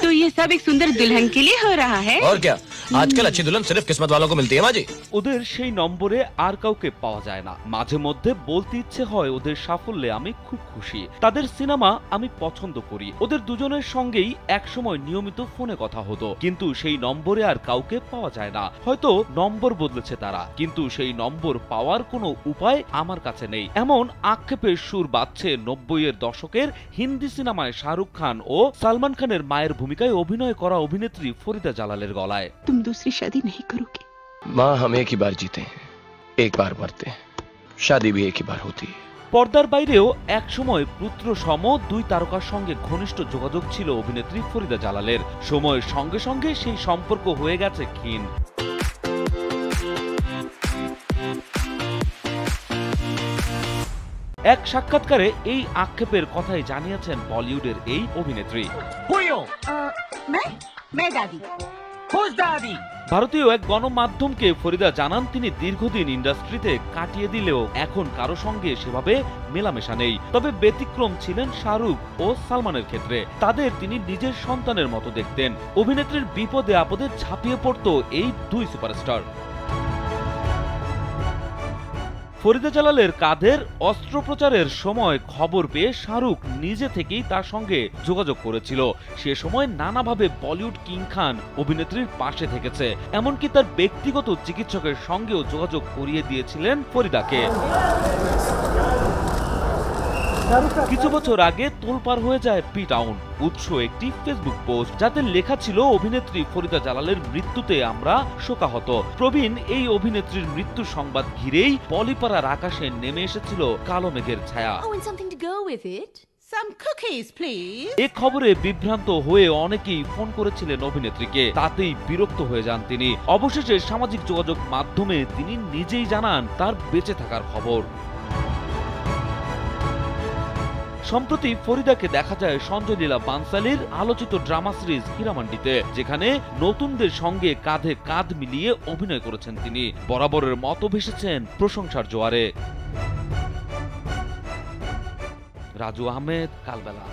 तो ये सब एक सुंदर दुल्हन के लिए हो रहा है। और क्या, आजकल अच्छी दुल्हन सिर्फ किस्मत वालों को मिलती है माजी। ওদের সেই নম্বরে আর কাউকে পাওয়া যায় না। মাঝে মধ্যে বলতে ইচ্ছে হয় ওদের সাফল্যে আমি খুব খুশি। তাদের সিনেমা আমি পছন্দ করি। ওদের দুজনের সঙ্গেই একসময় নিয়মিত ফোনে কথা হতো, কিন্তু সেই নম্বরে আর কাউকে পাওয়া যায় না। হয়তো নম্বর বদলেছে তারা, কিন্তু সেই নম্বর পাওয়ার কোনো উপায় আমার কাছে নেই। এমন আক্ষেপের সুর বাজছে 90-এর দশকের হিন্দি সিনেমায় শাহরুখ খান ও সালমান খানের মায়ের ভূমিকায় অভিনয় করা অভিনেত্রী ফরিদা জালালের গলায়। तुम दूसरी शादी नहीं करोगे? माँ, हम एक ही बार जीते हैं, एक बार मरते हैं, शादी भी एक ही बार होती है। পর্দার বাইরেও একসময় পুত্র সম দুই তারকার সঙ্গে ঘনিষ্ঠ যোগাযোগ ছিল অভিনেত্রী ফরিদা জালালের। সময়ের সঙ্গে সঙ্গে সেই সম্পর্ক হয়ে গেছে ক্ষীণ। এক সাক্ষাৎকারে এই আক্ষেপের কথাই জানিয়েছেন বলিউডের এই অভিনেত্রী। ভারতীয় এক গণমাধ্যমকে ফরিদা জানান তিনি দীর্ঘদিন ইন্ডাস্ট্রিতে কাটিয়ে দিলেও এখন কারো সঙ্গে সেভাবে মেলামেশা নেই। তবে ব্যতিক্রম ছিলেন শাহরুখ ও সালমানের ক্ষেত্রে। তাদের তিনি নিজের সন্তানের মতো দেখতেন। অভিনেত্রীর বিপদে আপদে ঝাঁপিয়ে পড়ত এই দুই সুপারস্টার। ফরিদা জালালের কাঁধের অস্ত্রোপচারের সময় খবর পেয়ে শাহরুখ নিজে থেকেই তার সঙ্গে যোগাযোগ করেছিল। সে সময় নানাভাবে বলিউড কিং খান অভিনেত্রীর পাশে থেকেছে, এমনকি তার ব্যক্তিগত চিকিৎসকের সঙ্গেও যোগাযোগ করিয়ে দিয়েছিলেন ফরিদাকে। কিছু বছর আগে তোলপাড় হয়ে যায় পি টাউন। উৎস একটি ফেসবুক পোস্ট, যাতে লেখা ছিল অভিনেত্রী ফরিদা জালালের মৃত্যুতে আমরা শোকাহত। প্রবীণ এই অভিনেত্রীর মৃত্যু সংবাদ ঘিরেই পলিপাড়ার আকাশে নেমে এসেছিল কালো মেঘের ছায়া। এ খবরে বিভ্রান্ত হয়ে অনেকেই ফোন করেছিলেন অভিনেত্রীকে, তাতেই বিরক্ত হয়ে যান তিনি। অবশেষে সামাজিক যোগাযোগ মাধ্যমে তিনি নিজেই জানান তার বেঁচে থাকার খবর। সম্প্রতি ফরিদাকে দেখা যায় সঞ্জয় লীলা বানসালির আলোচিত ড্রামা সিরিজ হীরামান্ডিতে, যেখানে নতুনদের সঙ্গে কাঁধে কাঁধ মিলিয়ে অভিনয় করেছেন তিনি। বরাবরের মতো ভেসেছেন প্রশংসার জোয়ারে। রাজু আহমেদ, কালবেলা।